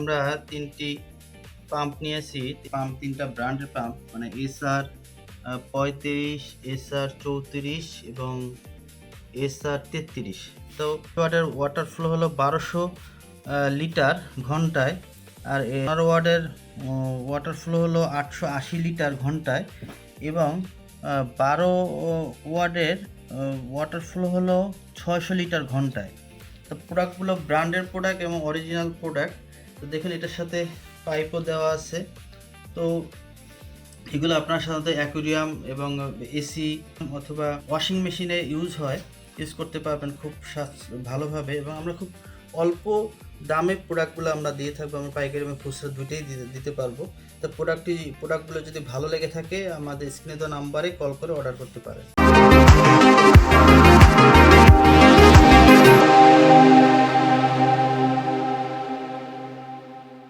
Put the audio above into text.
আমরা তিনটি পাম্প নিয়েছি। পাম্প তিনটা ব্র্যান্ডের পাম্প, মানে SR 35, SR 34 এবং SR 33। তো ওয়াটার ফ্লো হলো 1200 লিটার ঘন্টায়, আর 15 ওয়ার্ডের ওয়াটার ফ্লো হলো 880 লিটার ঘন্টায়, এবং 12 ওয়ার্ডের ওয়াটার ফ্লো হলো 600 লিটার ঘন্টায়। তো প্রোডাক্টগুলো ব্র্যান্ডের প্রোডাক্ট এবং অরিজিনাল প্রোডাক্ট। তো দেখুন এটার সাথে পাইপও দেওয়া আছে। তো এগুলো আপনার সাধারণত অ্যাকুরিয়াম এবং এসি অথবা ওয়াশিং মেশিনে ইউজ করতে পারবেন খুব ভালোভাবে, এবং আমরা খুব অল্প দামে প্রোডাক্টগুলো আমরা দিয়ে থাকবো। আমরা পাইকারি এবং খুচরা দুইটাই দিতে পারবো। তো প্রোডাক্টগুলো যদি ভালো লেগে থাকে আমাদের স্ক্রিনে দেওয়া নাম্বারে কল করে অর্ডার করতে পারেন।